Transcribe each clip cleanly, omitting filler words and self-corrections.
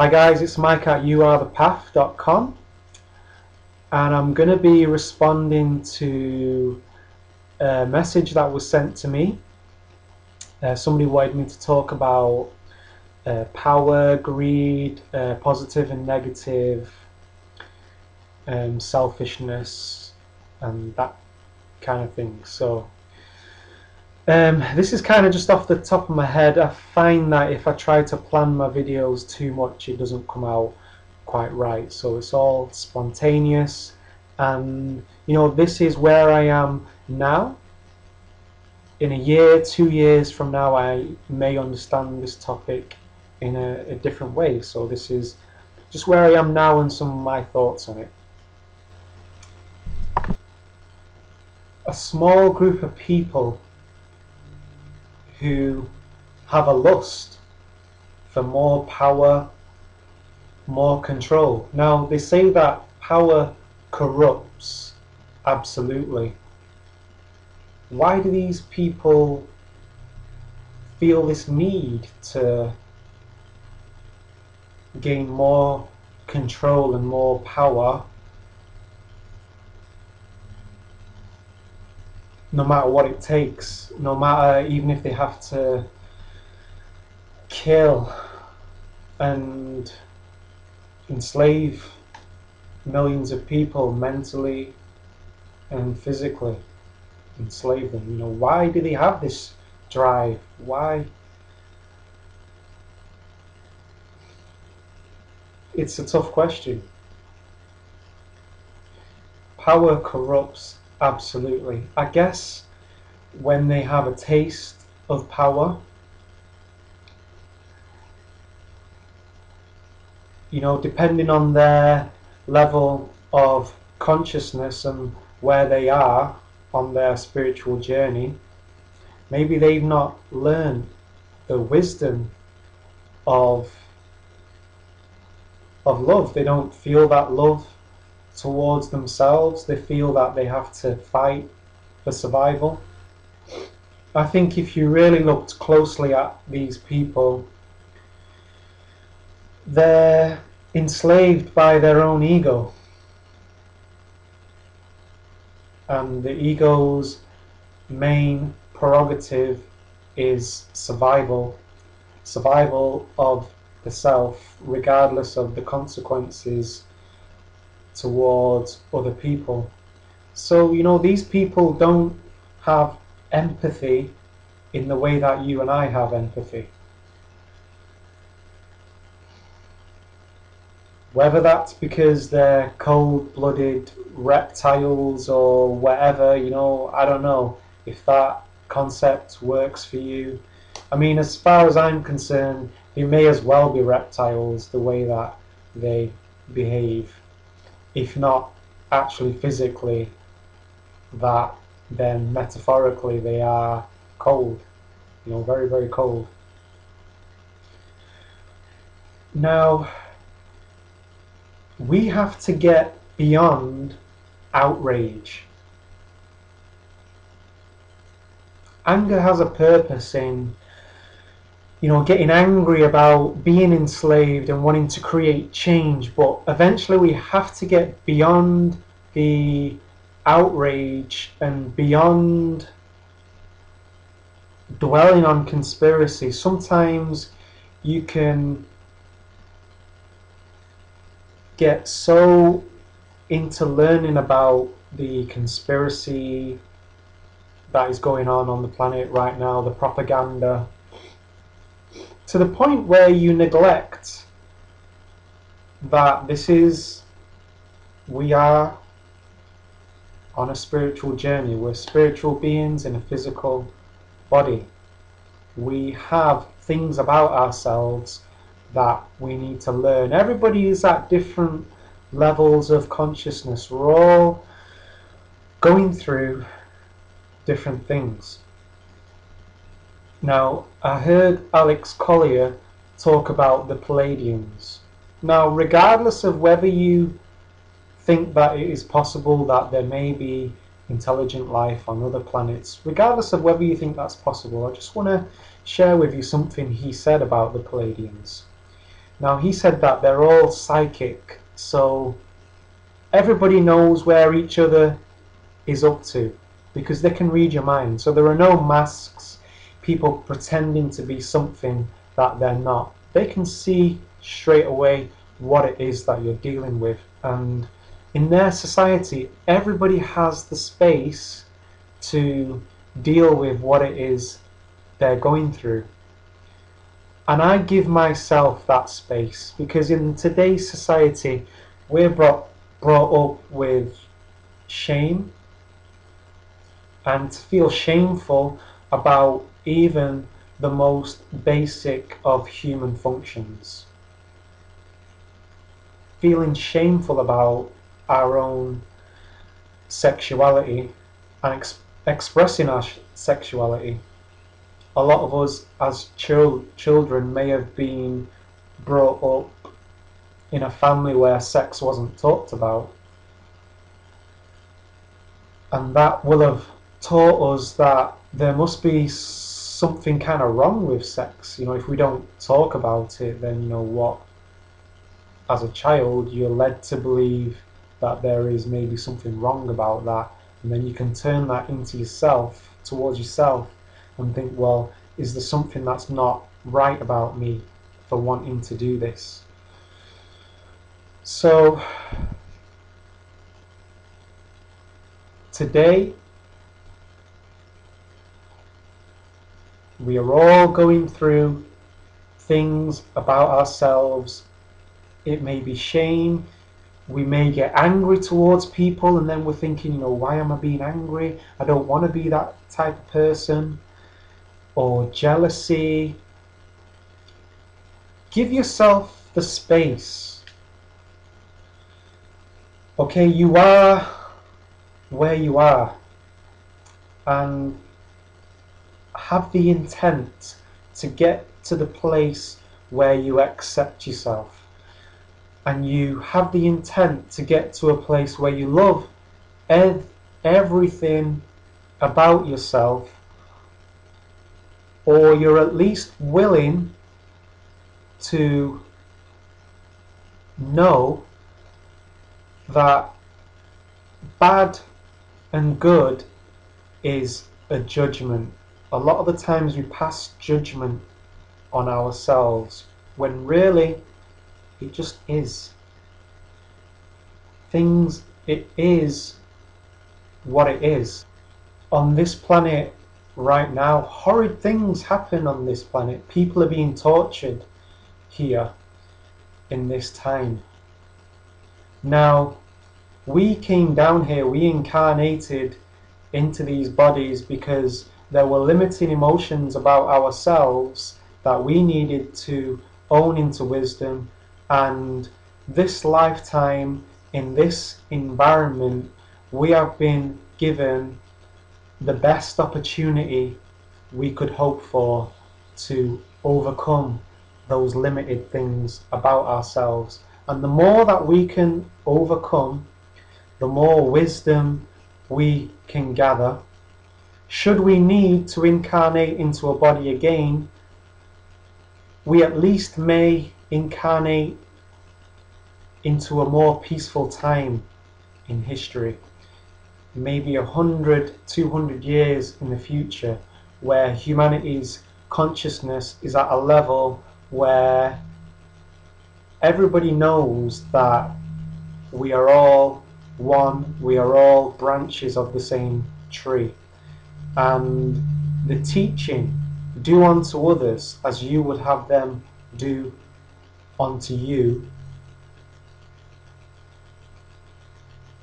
Hi guys, it's Mike at youarethepath.com, and I'm going to be responding to a message that was sent to me. Somebody wanted me to talk about power, greed, positive and negative, selfishness, and that kind of thing. So this is kind of just off the top of my head. I find that if I try to plan my videos too much, it doesn't come out quite right. So it's all spontaneous, and this is where I am now. In a year, 2 years from now, I may understand this topic in a different way. So this is just where I am now and some of my thoughts on it. A small group of people who have a lust for more power, more control. Now, they say that power corrupts. Absolutely. Why do these people feel this need to gain more control and more power, no matter what it takes, no matter even if they have to kill and enslave millions of people mentally and physically, enslave them? Why do they have this drive? Why? It's a tough question. Power corrupts, absolutely. I guess when they have a taste of power, depending on their level of consciousness and where they are on their spiritual journey, maybe they've not learned the wisdom of love. They don't feel that love towards themselves. They feel that they have to fight for survival. I think if you really looked closely at these people, they're enslaved by their own ego. And the ego's main prerogative is survival. Survival of the self, regardless of the consequences towards other people. So, these people don't have empathy in the way that you and I have empathy. Whether that's because they're cold-blooded reptiles or whatever, I don't know if that concept works for you. I mean, as far as I'm concerned, they may as well be reptiles the way that they behave. If not actually physically, that then metaphorically they are cold, very, very cold. Now, we have to get beyond outrage. Anger has a purpose in getting angry about being enslaved and wanting to create change, but eventually we have to get beyond the outrage and beyond dwelling on conspiracy. Sometimes you can get so into learning about the conspiracy that is going on the planet right now, the propaganda, to the point where you neglect that we are on a spiritual journey. We're spiritual beings in a physical body. We have things about ourselves that we need to learn. Everybody is at different levels of consciousness. We're all going through different things. Now, I heard Alex Collier talk about the Pleiadians. Now, regardless of whether you think that it is possible that there may be intelligent life on other planets, regardless of whether you think that's possible, I just want to share with you something he said about the Pleiadians. Now he said that they're all psychic, so everybody knows where each other is up to because they can read your mind. So there are no masks, people pretending to be something that they're not. They can see straight away what it is that you're dealing with. And in their society, everybody has the space to deal with what it is they're going through. And I give myself that space because in today's society, we're brought up with shame, and to feel shameful about even the most basic of human functions. Feeling shameful about our own sexuality and expressing our sexuality. A lot of us as children may have been brought up in a family where sex wasn't talked about, and that will have taught us that there must be something kind of wrong with sex. You know, if we don't talk about it, then you know what, as a child you're led to believe that there is maybe something wrong about that, and then you can turn that into yourself, towards yourself, and think, well, is there something that's not right about me for wanting to do this? So today we are all going through things about ourselves. It may be shame. We may get angry towards people, and then we're thinking, you know, why am I being angry? I don't want to be that type of person. Or jealousy. Give yourself the space. Okay, you are where you are, and have the intent to get to the place where you accept yourself, and you have the intent to get to a place where you love everything about yourself, or you're at least willing to know that bad and good is a judgment. A lot of the times we pass judgment on ourselves when really it just is. It is what it is. On this planet right now, horrid things happen on this planet. People are being tortured here in this time. Now, we came down here, we incarnated into these bodies because there were limiting emotions about ourselves that we needed to own into wisdom, and this lifetime in this environment we have been given the best opportunity we could hope for to overcome those limited things about ourselves. And the more that we can overcome, the more wisdom we can gather. Should we need to incarnate into a body again, we at least may incarnate into a more peaceful time in history. Maybe 100, 200 years in the future, where humanity's consciousness is at a level where everybody knows that we are all one, we are all branches of the same tree. And the teaching, do unto others as you would have them do unto you,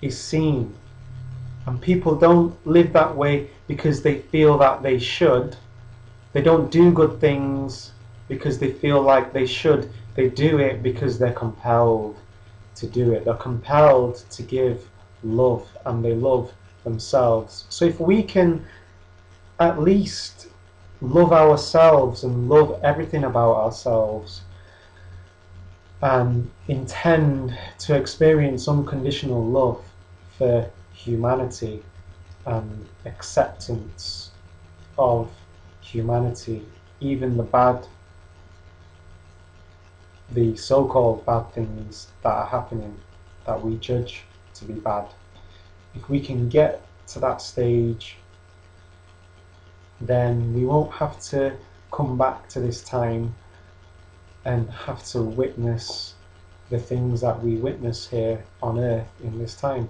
is seen. And people don't live that way because they feel that they should. They don't do good things because they feel like they should. They do it because they're compelled to do it. They're compelled to give love, and they love themselves. So if we can at least love ourselves and love everything about ourselves, and intend to experience unconditional love for humanity and acceptance of humanity, even the bad, the so-called bad things that are happening that we judge to be bad. If we can get to that stage, then we won't have to come back to this time and have to witness the things that we witness here on earth in this time.